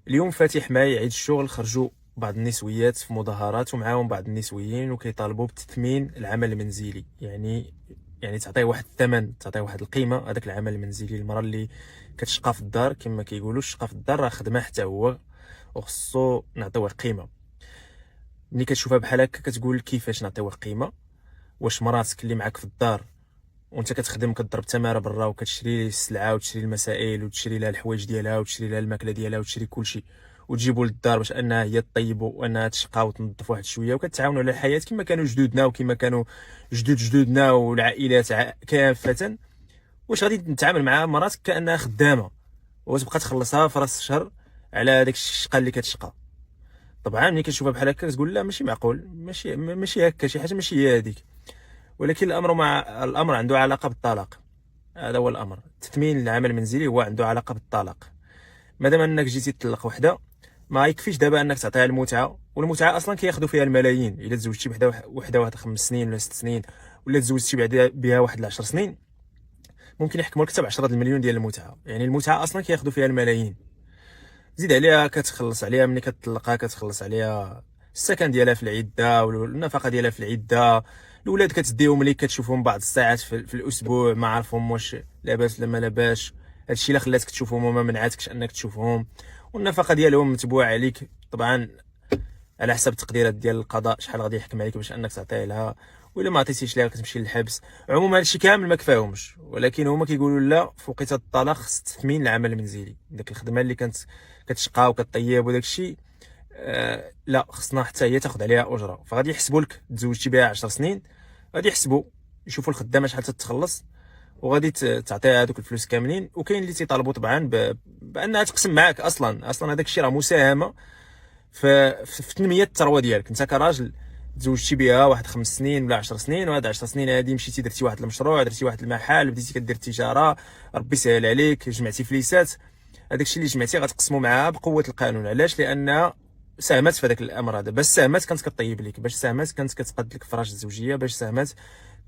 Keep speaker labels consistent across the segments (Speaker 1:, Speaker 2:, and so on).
Speaker 1: اليوم فاتح معايا عيد الشغل، خرجوا بعض النسويات في مظاهرات ومعاهم بعض النسويين وكيطالبوا بتثمين العمل المنزلي. يعني تعطيه واحد الثمن، تعطيه واحد القيمه هذاك العمل المنزلي. المراه اللي كتشقى في الدار كما كيقولوا، الشقى في الدار راه خدمه حتى هو، وخصو نعطيوه قيمه. ملي كتشوفها بحال هكا كتقول كيفاش نعطيوه قيمه؟ واش مراتك اللي معاك في الدار وانت كتخدم كتضرب تماره برا وكتشري السلعه وتشري المسائل وتشري لها الحوايج ديالها وتشري لها الماكله ديالها وتشري كلشي وتجيبوا للدار باش انها هي تطيبوا وانها تشقى وتنظف واحد شويه وكتعاونوا على الحياه كما كانوا جدودنا وكما كانوا جدودنا والعائلات كافه؟ واش غادي نتعامل مع مراتك كانها خدامه وتبقى تخلصها في راس الشهر على داك الشقه اللي كتشقى؟ طبعا ملي كتشوفها بحال هكا كتقول لا ماشي معقول، ماشي هكا، شي حاجه ماشي هي هذيك. ولكن الامر عنده علاقه بالطلاق. هذا هو الامر. تثمين العمل المنزلي هو عنده علاقه بالطلاق. مادام انك جيتي تطلق وحده، ما يكفيش دابا انك تعطيها المتعه، والمتعه اصلا كياخذوا فيها الملايين. الا تزوجتي بوحده واحد 5 سنين ولا 6 سنين، ولا تزوجتي بعدا بها واحد 10 سنين، ممكن يحكموا لك حتى ب 10 المليون ديال المتعه. يعني المتعه اصلا كياخذوا فيها الملايين. زيد عليها كتخلص عليها ملي كتطلقها، كتخلص عليها السكن ديالها في العده والنفقه ديالها في العده. الاولاد كتديهم ملي كتشوفهم بعض الساعات في الاسبوع، ما عارفهم واش لاباس ولا ما لاباس. هادشي الا خلاتك تشوفهم وما منعتكش انك تشوفهم. والنفقه ديالهم متبوعه عليك طبعا على حسب التقديرات ديال القضاء، شحال غادي يحكم عليك باش انك تعطيه لها، ولا ما عطيتيش لها كتمشي للحبس. عموما هادشي كامل ما كفاهمش، ولكن هما كيقولوا لا، في وقيته الطلاق خص تثمين العمل المنزلي. ديك الخدمه اللي كانت كتشقى وكطيب وداك الشيء، لا خصنا حتى هي تاخذ عليها اجره. فغادي يحسبوا لك تزوجتي بها 10 سنين، غادي يحسبوا يشوفوا الخدامه شحال تتخلص، وغادي تعطيها هذوك الفلوس كاملين. وكاين اللي تيطالبوا طبعا بانها تقسم معاك. اصلا هذاك الشيء راه مساهمه في تنميه الثروه ديالك. انت كراجل تزوجتي بها واحد 5 سنين ولا 10 سنين، وهاد 10 سنين هادي مشيتي درتي واحد المشروع، درتي واحد المحل، بديتي كدير التجاره، ربي يسهل عليك، جمعتي فليسات. هذاك الشيء اللي جمعتي غتقسموا معاها بقوه القانون. علاش؟ لان ساهمت في هذاك الامر هذا. باش ساهمت كانت كطيب لك، باش ساهمت كانت كتقاد لك فراش الزوجيه، باش ساهمت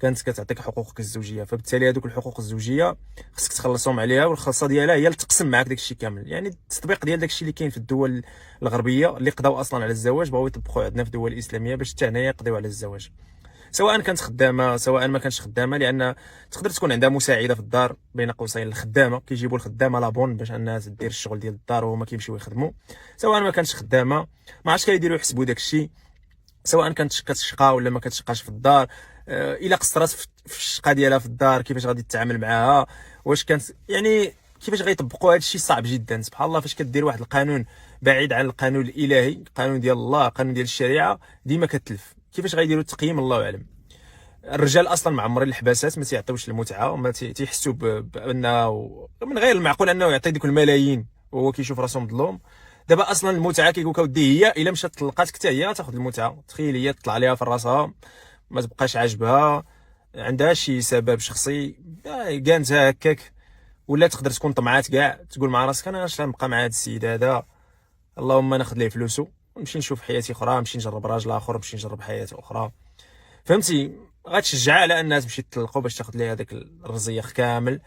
Speaker 1: كانت كتعطيك حقوقك الزوجيه. فبالتالي هذوك الحقوق الزوجيه خصك تخلصهم عليها، والخلصه ديالها هي اللي تقسم معاك داك الشيء كامل. يعني التطبيق ديال داك الشيء اللي كاين في الدول الغربيه اللي قضاو اصلا على الزواج بغاو يطبقوه عندنا في الدول الاسلاميه باش حتى هنايا يقضيو على الزواج، سواء كانت خدامه سواء ما كانتش خدامه. لان تقدر تكون عندها مساعده في الدار، بين قوسين الخدامه، كيجيبوا الخدامه لابون باش انها تدير الشغل ديال الدار وهما كيمشيو يخدموا. سواء ما كانتش خدامه، ما عرفتش كيديروا يحسبوا داك الشيء، سواء كانت كتشقى ولا ما كتشقاش في الدار. الا قصرات في الشقه ديالها في الدار، كيفاش غادي تتعامل معاها؟ واش كانت يعني كيفاش غيطبقوا هذا الشيء؟ صعب جدا. سبحان الله، فاش كدير واحد القانون بعيد عن القانون الالهي، القانون ديال الله، القانون ديال الشريعه، ديما كتلف. كيفاش غيديروا التقييم؟ الله اعلم. الرجال اصلا معمرين الحباسات، ما تيعطيوش المتعه، وما تيحسوا بانه من غير المعقول انه يعطي ديك الملايين وهو كيشوف راسو مظلوم. دابا اصلا المتعه كيقول لك اودي هي الا مشات طلقاتك حتى هي تاخذ المتعه. تخيل هي تطلع عليها في راسها، ما تبقاش عاجبها، عندها شي سبب شخصي كانتها هكاك، ولا تقدر تكون طمعات كاع، تقول مع راسك انا اش غنبقى مع هذا السيد هذا، اللهم ناخذ ليه فلوسه ونمشي نشوف حياتي اخرى، نمشي نجرب راجل اخر، نمشي نجرب حياه اخرى. فهمتي؟ غتشجعها على انها تمشي تطلقوا باش تاخذ ليها هذاك الرزيخ كامل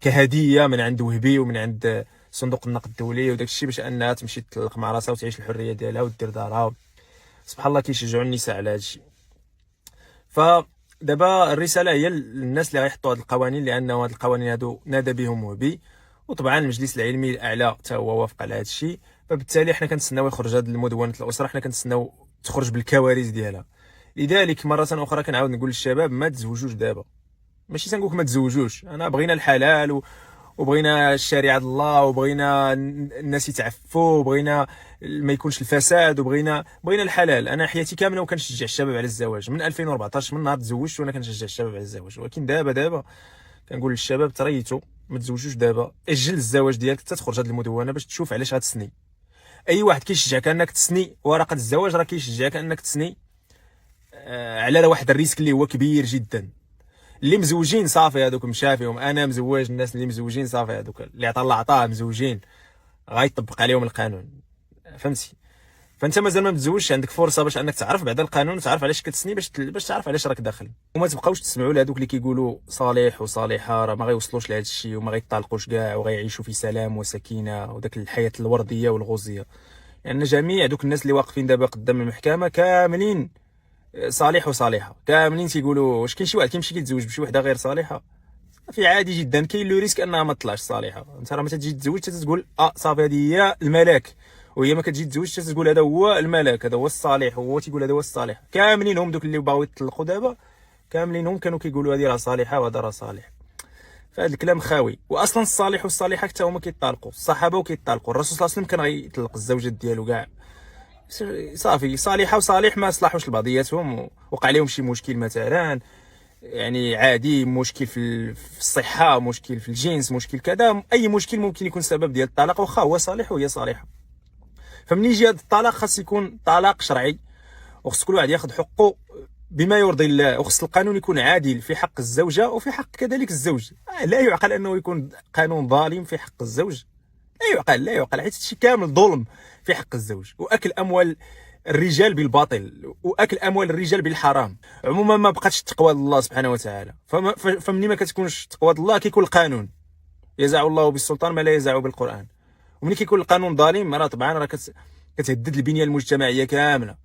Speaker 1: كهديه من عند وهبي ومن عند صندوق النقد الدولي وداك الشيء، باش انها تمشي تطلق مع راسها وتعيش الحريه ديالها ودير دارها. سبحان الله كيشجعوا النساء على هذا الشيء. فدابا الرساله هي للناس اللي غيحطوا هذه القوانين، لانه هذه القوانين هادو نادى بهم وهبي، وطبعا المجلس العلمي الاعلى حتى هو وافق على هذا الشيء. فبالتالي حنا كنتسناو يخرج هذه المدونه الاسره، حنا كنتسناو تخرج بالكوارث ديالها. لذلك مره اخرى كنعاود نقول للشباب ما تزوجوش دابا. ماشي تنقولك ما تزوجوش، انا بغينا الحلال وبغينا الشريعه الله، وبغينا الناس يتعفوا، وبغينا ما يكونش الفساد، وبغينا الحلال. انا حياتي كامله وكنشجع الشباب على الزواج من 2014، من نهار تزوجت وانا كنشجع الشباب على الزواج. ولكن دابا كنقول للشباب تريتوا، ما تزوجوش دابا، اجل الزواج ديالك حتى تخرج هذه المدونه باش تشوف علاش غتسني. اي واحد كيشجعك انك تسني ورقه الزواج راه كيشجعك انك تسني على واحد الريسك اللي هو كبير جدا. اللي مزوجين صافي هذوك مشى فيهم، انا مزوج، الناس اللي مزوجين صافي هذوك اللي عطا الله عطاه مزوجين، غيطبق عليهم القانون. فهمتي؟ فانت مازال ما متزوجش، عندك فرصه باش انك تعرف بعد القانون وتعرف علاش كتسني، باش تعرف علاش راك داخل، وما تبقاوش تسمعوا لهذوك اللي كيقولوا صالح وصالحه راه ما غيوصلوش لهذا الشيء وما غيطلقوش كاع وغيعيشوا في سلام وسكينه وداك الحياه الورديه والغوزيه. لان جميع دوك الناس اللي واقفين دابا قدام المحكمه كاملين صالح وصالحه، كاملين تيقولوا واش كاين شي واحد كيمشي كيتزوج بشي وحده غير صالحه؟ في عادي جدا، كاين لو ريسك انها ما تطلعش صالحه. انت راه متى تجي تتزوج تقول صافي هذه هي الملاك، وهي ما كتجي تزوج تقول هذا هو الملاك، هذا هو الصالح، هو تيقول هذا هو الصالح. كاملين هم دوك اللي باغيو يطلقوا دابا كاملين هم كانوا كيقولوا هذه راه صالحه وهذا راه صالح. فهاد الكلام خاوي. واصلا الصالح والصالحه حتى هما كيطلقوا، الصحابه وكيطلقوا، الرسول صلى الله عليه وسلم كان غيطلق الزوجات ديالو كاع. صافي صالحه وصالح ما صلاحوش لبعضياتهم، وقع عليهم شي مشكل مثلا يعني عادي، مشكل في الصحه، مشكل في الجنس، مشكل كذا، اي مشكل ممكن يكون سبب ديال الطلاق، واخا هو صالح وهي صالحه. فمن يجي هذا الطلاق خاص يكون طلاق شرعي، وخص كل واحد ياخذ حقه بما يرضي الله، وخص القانون يكون عادل في حق الزوجه وفي حق كذلك الزوج. لا يعقل انه يكون قانون ظالم في حق الزوج، لا يعقل، لا يعقل، حيت هادشي كامل ظلم في حق الزوج، واكل اموال الرجال بالباطل، واكل اموال الرجال بالحرام. عموما ما بقاتش تقوى الله سبحانه وتعالى. فمني ما كتكونش تقوى الله كيكون القانون. يزع الله بالسلطان ما لا يزع بالقران. وملي كيكون القانون ظالم راه طبعا راه كتهدد البنيه المجتمعيه كامله.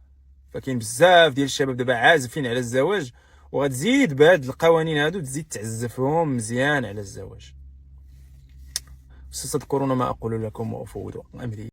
Speaker 1: فكاين بزاف ديال الشباب دابا عازفين على الزواج، وغتزيد بهاد القوانين هادو تزيد تعزفهم مزيان على الزواج. ستذكرون ما اقول لكم وافوض امري